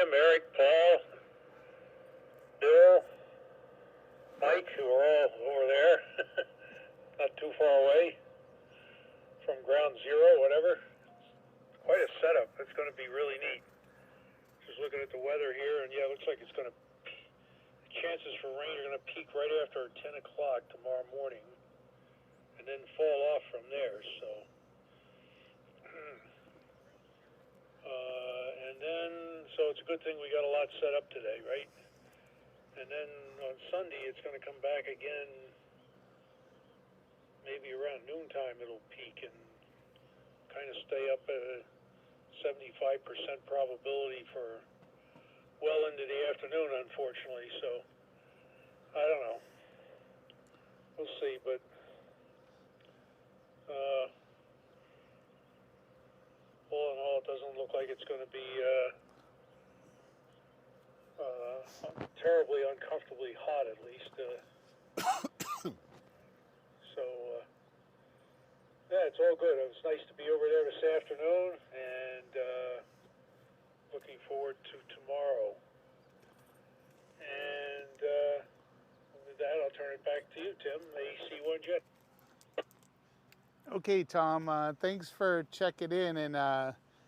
Tim, Eric, Paul, Bill, Mike, who are all over there, not too far away from ground zero, whatever. Quite a setup. It's going to be really neat. Just looking at the weather here, and yeah, it looks like it's going to, chances for rain are going to peak right after 10 o'clock tomorrow morning, and then fall off from there, so. And then, so it's a good thing we got a lot set up today, right? And then on Sunday, it's going to come back again, maybe around noontime it'll peak and kind of stay up at a 75% probability for well into the afternoon, unfortunately, so I don't know. We'll see, but all in all, it doesn't look like it's going to be terribly uncomfortably hot, at least. So, yeah, it's all good. It was nice to be over there this afternoon, and looking forward to tomorrow. And with that, I'll turn it back to you, Tim, AC1 Jet. Okay, Tom, thanks for checking in. And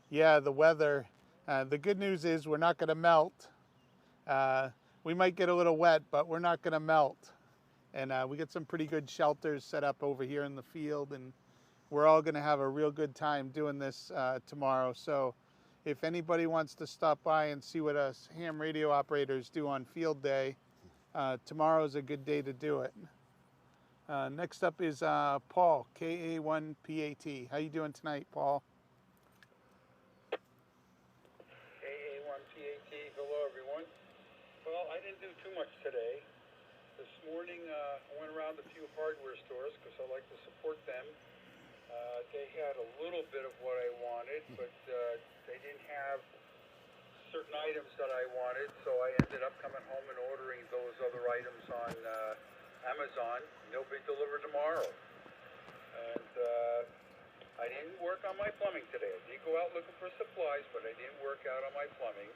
yeah, the weather, the good news is we're not going to melt. We might get a little wet, but we're not going to melt. And we get some pretty good shelters set up over here in the field, and we're all going to have a real good time doing this tomorrow. So if anybody wants to stop by and see what us ham radio operators do on field day, tomorrow's a good day to do it. Next up is Paul, KA1PAT. How you doing tonight, Paul? KA1PAT, hello everyone. Well, I didn't do too much today. This morning I went around a few hardware stores because I like to support them. They had a little bit of what I wanted, but they didn't have certain items that I wanted, so I ended up coming home and ordering those other items on Amazon. They'll be delivered tomorrow. And I didn't work on my plumbing today. I did go out looking for supplies, but I didn't work out on my plumbing.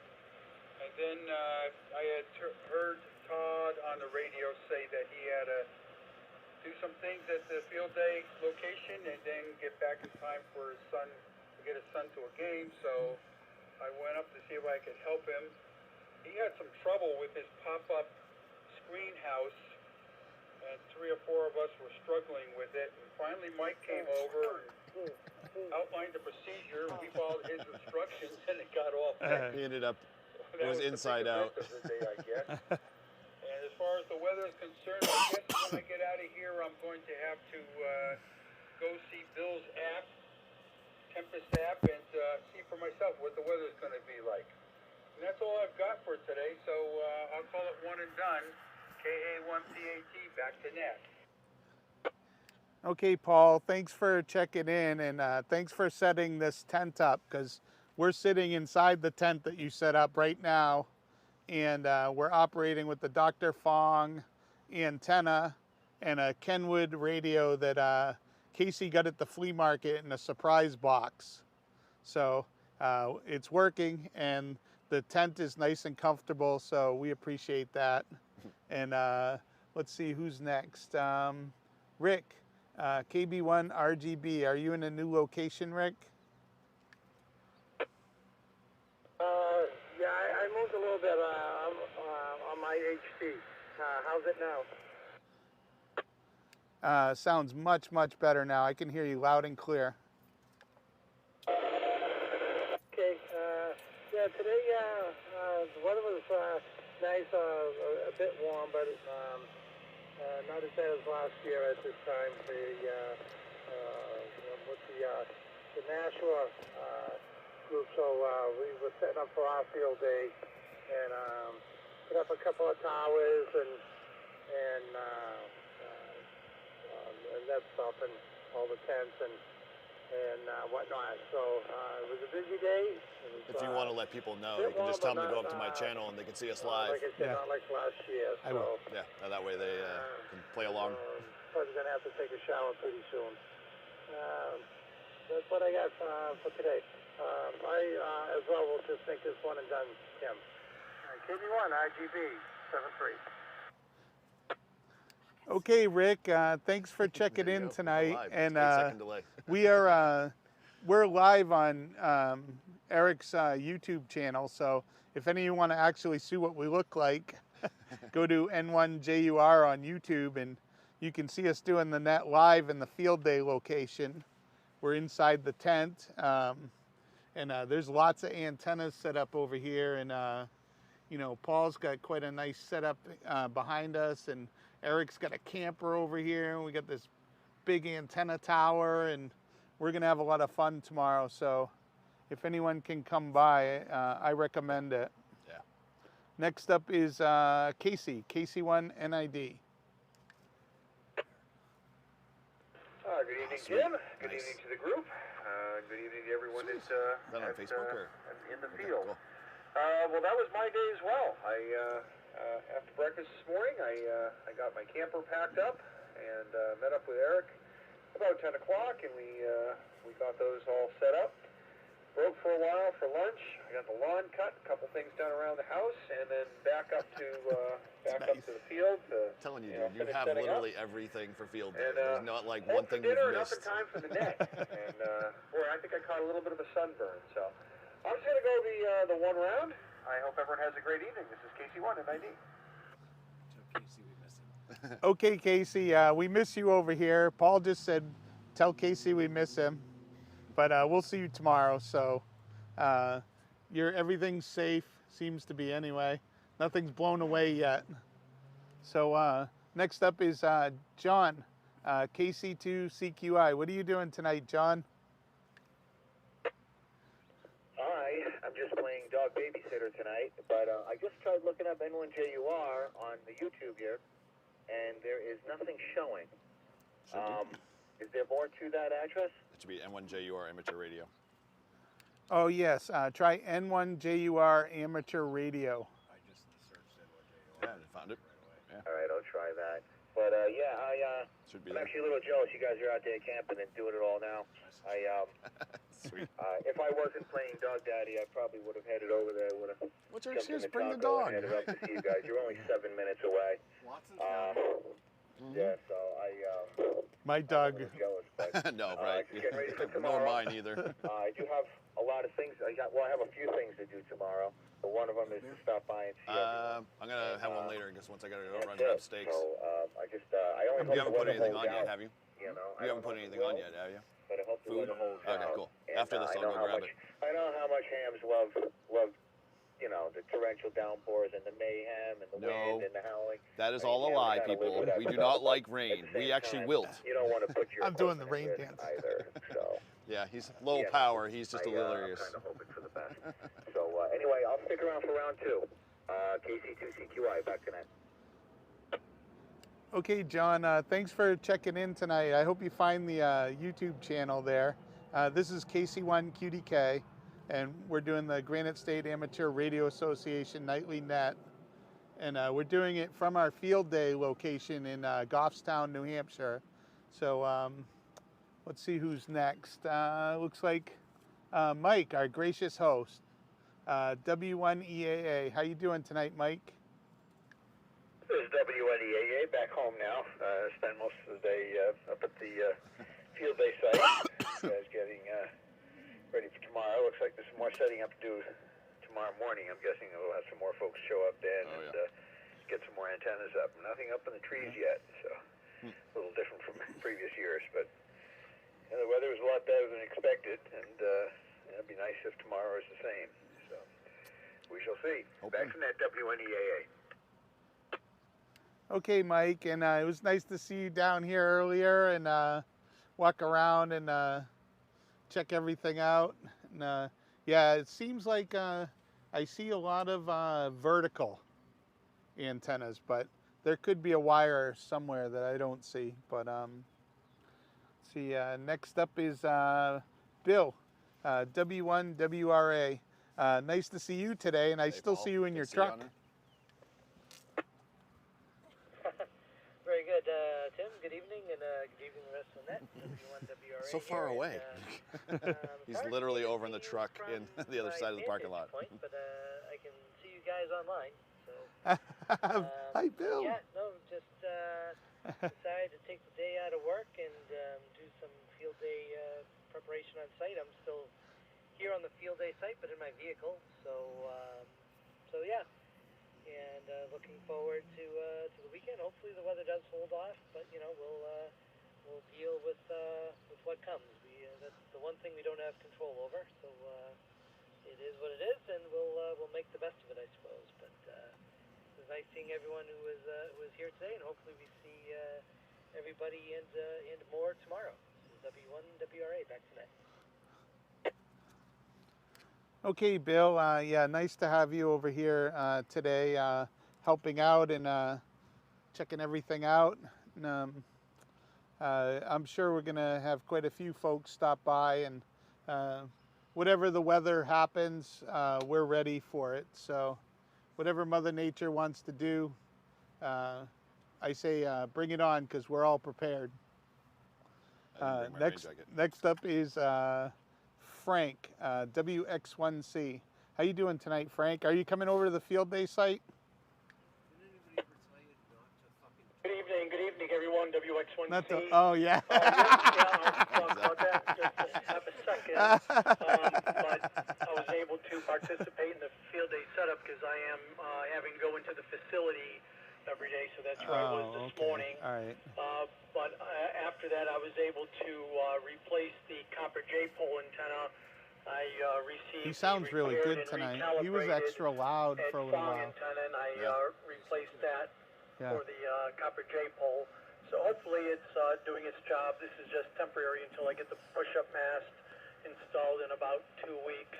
And then I had heard Todd on the radio say that he had to do some things at the field day location and then get back in time for his son, to get his son to a game. So I went up to see if I could help him. He had some trouble with his pop-up screen house, and 3 or 4 of us were struggling with it. And finally Mike came over and outlined the procedure. We followed his instructions, and it got all fixed. He ended up, it was inside out. Of the day, I guess. And as far as the weather is concerned, I guess when I get out of here, I'm going to have to go see Bill's app, Tempest app, and see for myself what the weather is going to be like. And that's all I've got for today, so I'll call it one and done. KA1PAT, back to net. Okay, Paul, thanks for checking in, and thanks for setting this tent up, because we're sitting inside the tent that you set up right now, and we're operating with the Dr. Fong antenna and a Kenwood radio that Casey got at the flea market in a surprise box. So it's working, and the tent is nice and comfortable, so we appreciate that. And let's see who's next. Rick, KB1 RGB. Are you in a new location, Rick? Yeah, I moved a little bit on my HD. How's it now? Sounds much, much better now. I can hear you loud and clear. Okay. Yeah, today the weather was nice, a bit warm, but not as bad as last year at this time. With the Nashua group, so we were setting up for our field day and put up a couple of towers and that stuff and all the tents and whatnot. So it was a busy day. If you want to let people know, you can just tell them to go up to my channel and they can see us live. Like I said, not like last year. So, I will. Yeah, that way they can play along. Probably going to have to take a shower pretty soon. That's what I got for today. I as well will just make this one and done, Tim. KB1, IGB, 73. Okay, Rick, thanks for checking There you in go. tonight. Live. And 8-second delay. we're live on Eric's YouTube channel. So if any of you want to actually see what we look like, go to N1JUR on YouTube, and you can see us doing the net live in the field day location. We're inside the tent, and there's lots of antennas set up over here. And you know, Paul's got quite a nice setup behind us, and Eric's got a camper over here, and we got this big antenna tower, and we're gonna have a lot of fun tomorrow. So if anyone can come by, I recommend it. Yeah. Next up is Casey, Casey1 NID. Good evening, Sweet. Jim. Good Nice. evening to the group. Good evening to everyone Sweet. that's Is that on Facebook or? in the Okay, field. cool. Well, that was my day as well. After breakfast this morning, I got my camper packed up and met up with Eric about 10 o'clock, and we got those all set up. Broke for a while for lunch. I got the lawn cut, a couple things done around the house, and then back up to the field. To, Telling you, know, dude, you finish have setting up. literally everything for field day. And, There's not like home one for thing dinner we've and up in missed. time for the net. And boy, I think I caught a little bit of a sunburn. So I'm just gonna go the one round. I hope everyone has a great evening. This is Casey1 and ID. Okay, Casey, we miss you over here. Paul just said, tell Casey we miss him, but we'll see you tomorrow. So everything's safe, seems to be anyway. Nothing's blown away yet. So next up is John, KC2CQI. What are you doing tonight, John? I'm just playing dog babysitter tonight, but I just tried looking up N1JUR on the YouTube here, and there is nothing showing. Should be. Is there more to that address? It should be N1JUR amateur radio. Oh yes, try N1JUR amateur radio. Yeah, I found it. Yeah, All right, I'll try that. But yeah, should be I'm there. actually a little jealous you guys are out there camping and doing it all now. Sweet. If I wasn't playing Dog Daddy, I probably would have headed over there. Would have What's your jumped in excuse? the Bring the Taco dog. and headed up to see you guys. You're only 7 minutes away. Yeah, so My I'm a dog. little jealous, but No, right. just getting ready for Nor tomorrow. mine either. I do have a lot of things. I have a few things to do tomorrow. But one of them is to stop by and see everyone. I'm gonna have one later because once I gotta go That's run grab it. steaks. So I only hope You haven't the put weather anything holds on yet, out, have you? You know, You haven't put anything on yet, have you? But I hope the Food? weather holds Okay, out. cool. And, After this, I I'll know go how grab much, it. I know how much hams love, you know, the torrential downpours and the mayhem and the No. wind and the howling. That is I mean, all a yeah, we lie, gotta live people. with that We do stuff, not but like at rain. the We same actually time, wilt. You don't want to put your I'm doing the equipment rain at risk dance. either. So Yeah, he's low Yeah. power. He's just I'm delirious. kind of hoping for the best. So anyway, I'll stick around for round two. KC2CQI, back to net. Okay, John, thanks for checking in tonight. I hope you find the YouTube channel there. This is KC1QDK, and we're doing the Granite State Amateur Radio Association Nightly Net. And we're doing it from our field day location in Goffstown, New Hampshire. So let's see who's next. Looks like Mike, our gracious host. W1EAA. How you doing tonight, Mike? This is WNEAA back home now. Spent most of the day up at the field day site. You guys getting ready for tomorrow. Looks like there's some more setting up to do tomorrow morning. I'm guessing we'll have some more folks show up then Oh, and get some more antennas up. Nothing up in the trees yet, so a little different from previous years. But the weather was a lot better than expected, and it'd be nice if tomorrow is the same. So we shall see. Back from that WNEAA. Okay, Mike, and it was nice to see you down here earlier and walk around and check everything out. And, yeah, it seems like I see a lot of vertical antennas, but there could be a wire somewhere that I don't see. But let's see, next up is Bill, W1WRA. Nice to see you today, and I still see you in your truck. Very good, Tim. Good evening, and good evening, the rest of the net. W1WRA. So far away. He's literally over in the truck in the other side of the parking lot. Point, but I can see you guys online. So Hi, Bill. yeah, no, just decided to take the day out of work and do some field day preparation on site. I'm still here on the field day site, but in my vehicle. So yeah, and looking forward to the weekend. Hopefully the weather does hold off, but you know we'll deal with what comes. That's the one thing we don't have control over. So it is what it is, and we'll make the best of it, I suppose. But it was nice seeing everyone who was here today, and hopefully we see everybody and more tomorrow. This is W1 WRA back tonight. Okay, Bill. Yeah, nice to have you over here today, helping out and checking everything out. And, I'm sure we're gonna have quite a few folks stop by, and whatever the weather happens, we're ready for it. So, whatever Mother Nature wants to do, I say bring it on, because we're all prepared. Next up is Frank, WX1C. How you doing tonight, Frank? Are you coming over to the field day site? Good evening, everyone. WX1C. Not the, oh yeah. I'll talk about that in just half a second. But I was able to participate in the field day setup because I am having to go into the facility every day, so that's where I was this morning. All right. But after that, I was able to replace the copper J-pole antenna. I received. He sounds really good tonight. He was extra loud for a little while. Antenna, and I replaced that Yeah. for the copper J-pole. So hopefully it's doing its job. This is just temporary until I get the push-up mast installed in about 2 weeks.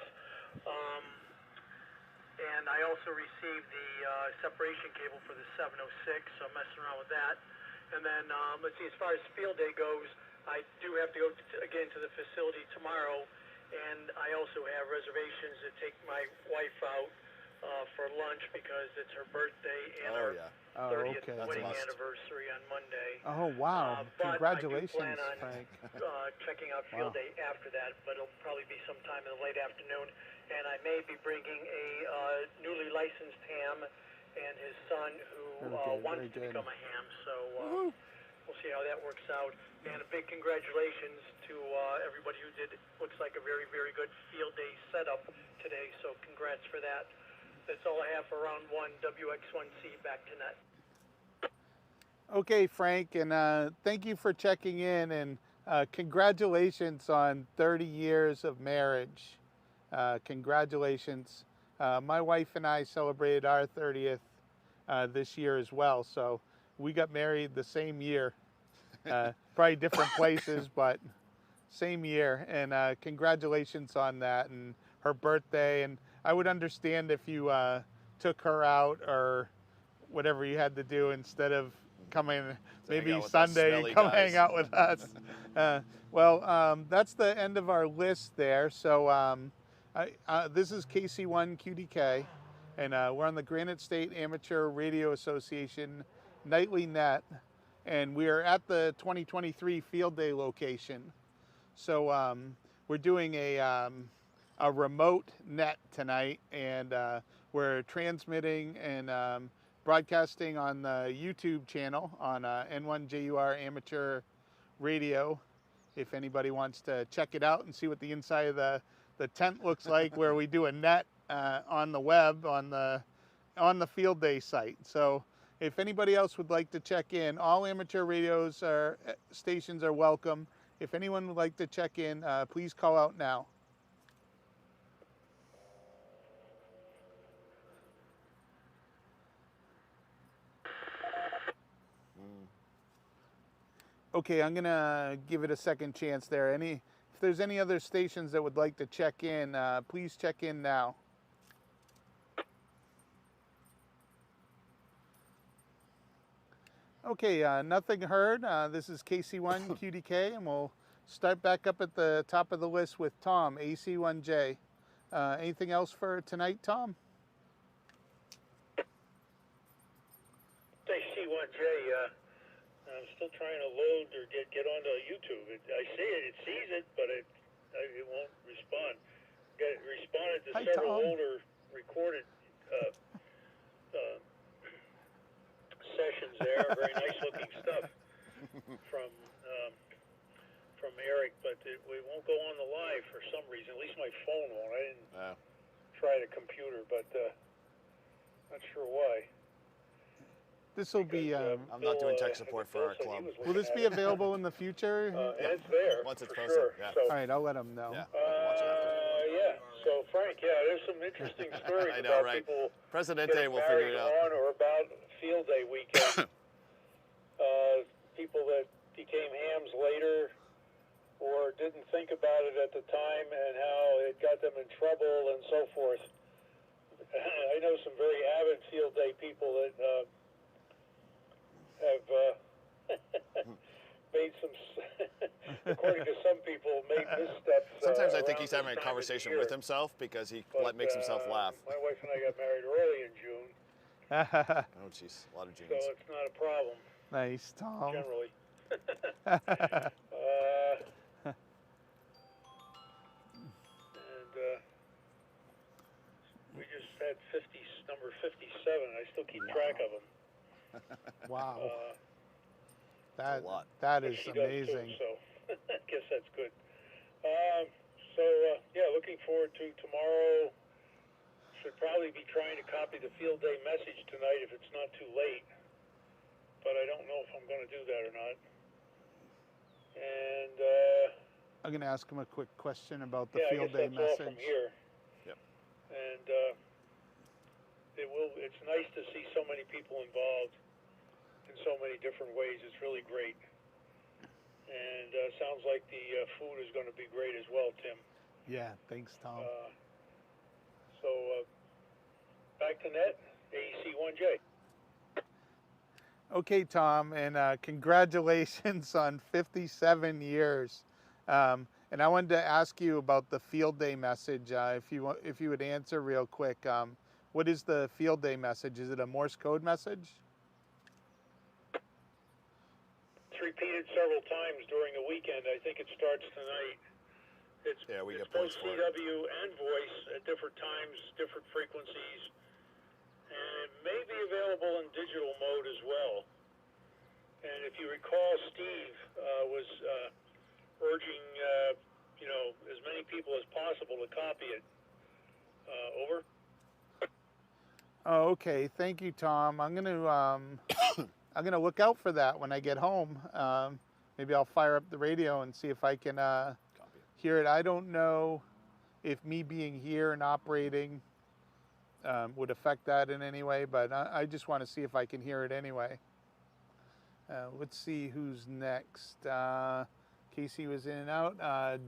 And I also received the separation cable for the 706, so I'm messing around with that. And then, let's see, as far as field day goes, I do have to go again to the facility tomorrow, and I also have reservations to take my wife out for lunch because it's her birthday and her 30th wedding anniversary on Monday. Oh, wow. Congratulations, but I do plan on, Frank. checking out field day after that, but it'll probably be sometime in the late afternoon. And I may be bringing a newly licensed ham and his son who wants to become a ham. So we'll see how that works out. And a big congratulations to everybody who did, looks like a very, very good field day setup today. So congrats for that. That's all I have for round one. WX1C back to net. Okay, Frank, and thank you for checking in, and congratulations on 30 years of marriage. Congratulations. My wife and I celebrated our 30th this year as well, so we got married the same year. Probably different places, but same year, and congratulations on that and her birthday. And I would understand if you took her out or whatever you had to do instead of coming maybe Sunday and come hang out with us. Well, that's the end of our list there. So this is KC1 QDK, and we're on the Granite State Amateur Radio Association nightly net, and we are at the 2023 field day location. So we're doing a remote net tonight, and we're transmitting and broadcasting on the YouTube channel on N1JUR Amateur Radio. If anybody wants to check it out and see what the inside of the tent looks like, where we do a net on the web on the field day site. So if anybody else would like to check in, all amateur radios stations are welcome. If anyone would like to check in, please call out now. Okay, I'm gonna give it a second chance there. If there's any other stations that would like to check in, please check in now. Okay, nothing heard. This is KC1 QDK, and we'll start back up at the top of the list with Tom, AC1J. Anything else for tonight, Tom? AC1J, I'm still trying to load or get onto YouTube. I see it, it sees it, but it won't respond. Responded to Hi, several Tom. older recorded sessions there. Very nice looking stuff from Eric, but it won't go on the live for some reason. At least my phone won't. I didn't try the computer, but not sure why. This will be. I'm not doing tech support for our club. Will this be available in the future? And it's there. Once it's for posted, sure. yeah. So, All right, I'll let them know. Yeah, I can watch it after. yeah. So Frank, there's some interesting stories I know, about right? people Presidente getting will figure married it out. on or about Field Day weekend. People that became hams later or didn't think about it at the time and how it got them in trouble and so forth. I know some very avid Field Day people that have made some, according to some people, made missteps. Sometimes I think around he's having a this time of the conversation year. with himself because he But, makes himself laugh. My wife and I got married early in June, Oh, jeez, a lot of so Junes. it's not a problem Nice, Tom. generally. We just had number 57. I still keep track of them. Wow, a lot. that is She does amazing. too, so I guess that's good. Looking forward to tomorrow. Should probably be trying to copy the Field Day message tonight if it's not too late. But I don't know if I'm going to do that or not. And I'm gonna ask him a quick question about the I Field guess Day that's all from message. here. Yep. And it's nice to see so many people involved in so many different ways. It's really great. And sounds like the food is going to be great as well, Tim. Yeah, thanks, Tom. Back to net, AEC1J. Okay, Tom, and congratulations on 57 years. And I wanted to ask you about the Field Day message. If you would answer real quick, what is the Field Day message? Is it a Morse code message? It's repeated several times during the weekend. I think it starts tonight. It's Yeah, we get both points for it. CW and voice at different times, different frequencies, and it may be available in digital mode as well. And if you recall, Steve was urging as many people as possible to copy it. Over. Oh, okay. Thank you, Tom. I'm gonna look out for that when I get home. Maybe I'll fire up the radio and see if I can hear it. I don't know if me being here and operating would affect that in any way, but I just want to see if I can hear it anyway. Let's see who's next. Casey was in and out.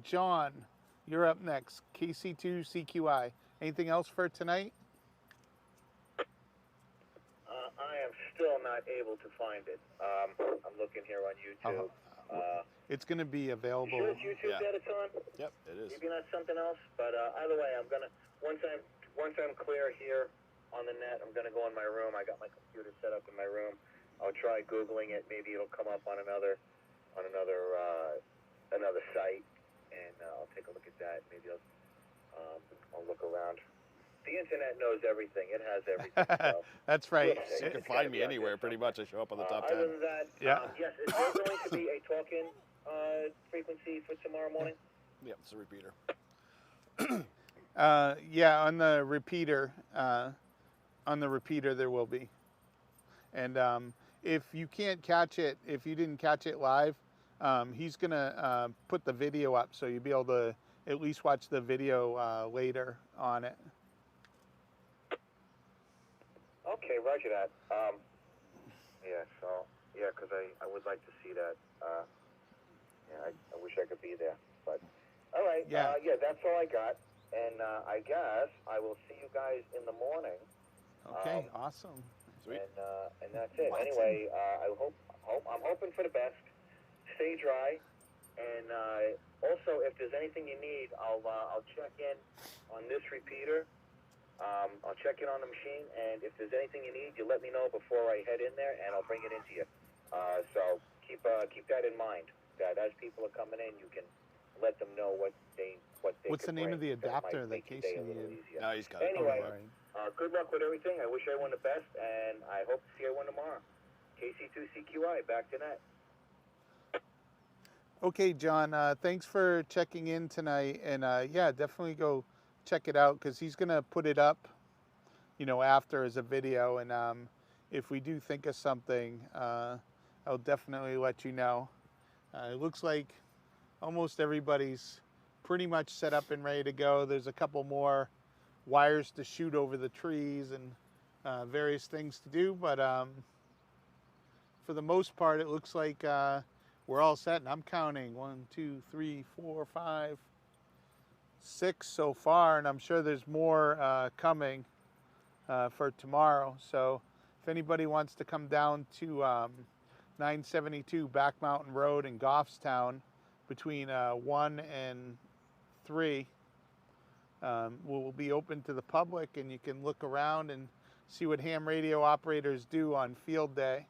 John, you're up next. KC2CQI. Anything else for tonight? I am still not able to find it. I'm looking here on YouTube. It's going to be available. Sure, it's YouTube that it's on. Yep, it is. Maybe not something else, but either way, I'm gonna once I'm clear here on the net, I'm gonna go in my room. I got my computer set up in my room. I'll try Googling it. Maybe it'll come up on another site, and I'll take a look at that. Maybe I'll look around. The internet knows everything. It has everything. So. That's right. You can find me anywhere, pretty much. I show up on the top 10. Other than that, yes, is there going to be a talk-in frequency for tomorrow morning? Yep, it's a repeater. Yeah, on the repeater. There will be. And if you can't catch it, if you didn't catch it live, he's gonna put the video up, so you'll be able to at least watch the video later on it. Okay, roger that. Because I would like to see that. I wish I could be there. But all right, Yeah. That's all I got. And I guess I will see you guys in the morning. Okay, awesome. Sweet. And that's it. Anyway, I'm hoping for the best. Stay dry, and also if there's anything you need, I'll check in on this repeater. I'll check in on the machine, and if there's anything you need, you let me know before I head in there, and I'll bring it into you. So keep that in mind. That as people are coming in, you can let them know what they What's the could name of the bring. That might adapter that make your day Casey a little needed? easier. No, he's got it. Anyway, Right. good luck with everything. I wish everyone the best, and I hope to see everyone tomorrow. KC2CQI, back to net. Okay, John, thanks for checking in tonight. And yeah, definitely go check it out because he's going to put it up, you know, after as a video. And if we do think of something, I'll definitely let you know. It looks like almost everybody's pretty much set up and ready to go. There's a couple more wires to shoot over the trees and various things to do. But for the most part, it looks like we're all set, and I'm counting 1, 2, 3, 4, 5, 6 so far, and I'm sure there's more coming for tomorrow. So if anybody wants to come down to 972 Back Mountain Road in Goffstown between 1 and 3, we'll be open to the public, and you can look around and see what ham radio operators do on field day.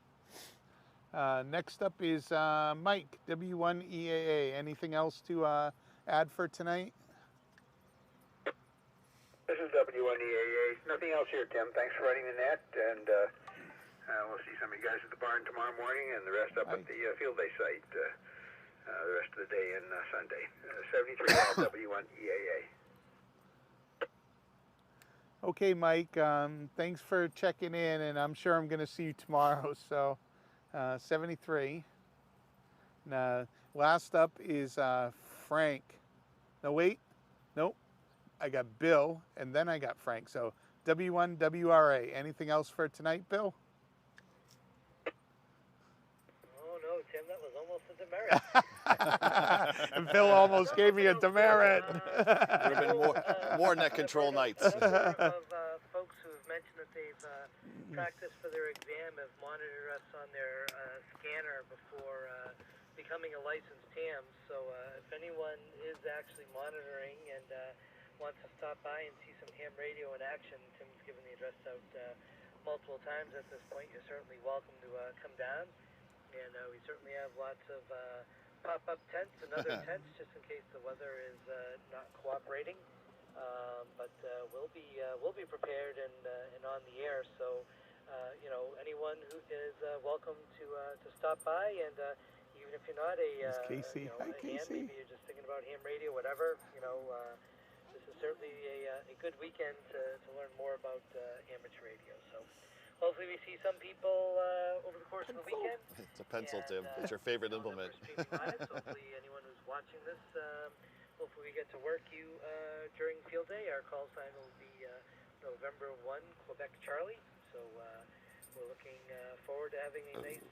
Next up is Mike, W1EAA. Anything else to add for tonight? This is W1EAA. Nothing else here, Tim. Thanks for running the net, and we'll see some of you guys at the barn tomorrow morning, and the rest up at the field day site the rest of the day and Sunday. 73 W1EAA. Okay, Mike. Thanks for checking in, and I'm sure I'm going to see you tomorrow. So, 73. Now, last up is Frank. No, wait. Nope. I got Bill, and then I got Frank. So, W1WRA. Anything else for tonight, Bill? Oh no, Tim, that was almost a demerit. And Bill almost gave me a demerit. Would have been more net control nights. A number of folks who have mentioned that they've practiced for their exam have monitored us on their scanner before becoming a licensed ham. So if anyone is actually monitoring and wants to stop by and see some ham radio in action, Tim's given the address out multiple times at this point. You're certainly welcome to come down. And we certainly have lots of pop-up tents and other tents just in case the weather is not cooperating. But we'll be prepared and on the air. So you know, anyone who is welcome to stop by, and even if you're not Casey. you know, Hi, a ham, Casey. maybe you're just thinking about ham radio, whatever. You know, this is certainly a good weekend to learn more about amateur radio. So. Hopefully we see some people over the course of the weekend. It's a pencil, Tim. And, It's your favorite implement. Hopefully anyone who's watching this, hopefully we get to work you during field day. Our call sign will be November 1, Quebec Charlie. So we're looking forward to having a nice,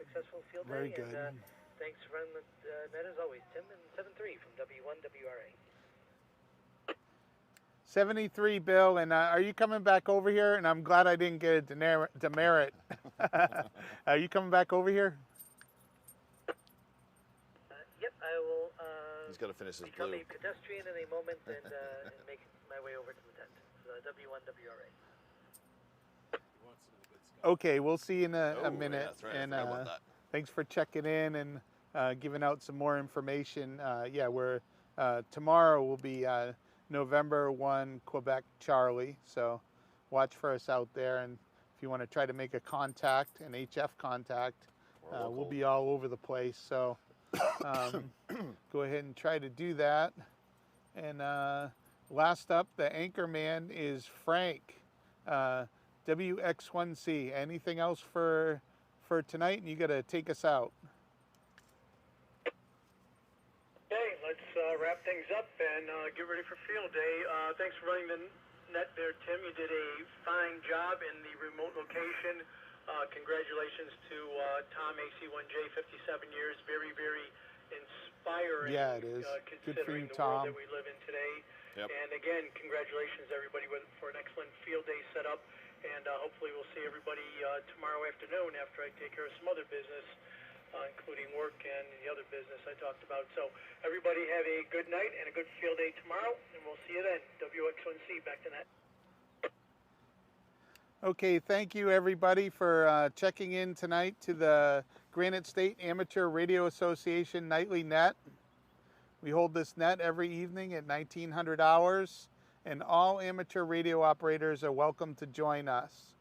successful field day. Very good. And thanks for running the net as always, Tim, and 7-3 from W1WRA. 73, Bill, and are you coming back over here? And I'm glad I didn't get a demerit. Are you coming back over here? Yep, I will He's got to finish his become blue. a pedestrian in a moment and make my way over to the tent. W1WRA. Okay, we'll see you in a Oh, minute. yeah, that's right. And I forgot about that. thanks for checking in and giving out some more information. Yeah, we're tomorrow will be November 1, Quebec Charlie. So watch for us out there. And if you want to try to make a contact, an HF contact, we'll be all over the place. So go ahead and try to do that. And last up, the anchor man is Frank, WX1C. Anything else for tonight? And you got to take us out. Okay, let's wrap things up and get ready for field day. Thanks for running the net there, Tim. You did a fine job in the remote location. Congratulations to Tom AC1J, 57 years. Very, very inspiring. Yeah, it is. Good for you, considering the Tom. world that we live in today. Yep. And again, congratulations everybody for an excellent field day setup. And hopefully we'll see everybody tomorrow afternoon after I take care of some other business, including work and the other business I talked about. So everybody have a good night and a good field day tomorrow, and we'll see you then. WX1C, back to net. Okay, thank you everybody for checking in tonight to the Granite State Amateur Radio Association nightly net. We hold this net every evening at 1900 hours, and all amateur radio operators are welcome to join us.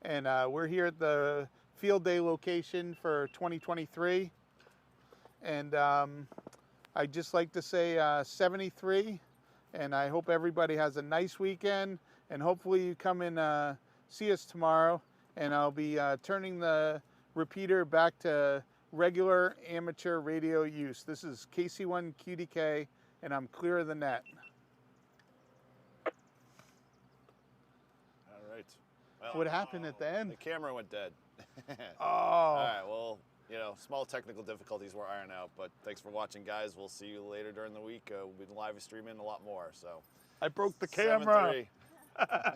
And we're here at the field day location for 2023. And I'd just like to say 73, and I hope everybody has a nice weekend, and hopefully you come and see us tomorrow, and I'll be turning the repeater back to regular amateur radio use. This is KC1QDK, and I'm clear of the net. All right. Well, What happened at the end? the camera went dead. Oh. All right, well, you know, small technical difficulties were ironed out, but thanks for watching, guys. We'll see you later during the week. We'll be live streaming a lot more, so. I broke the camera. 7-3.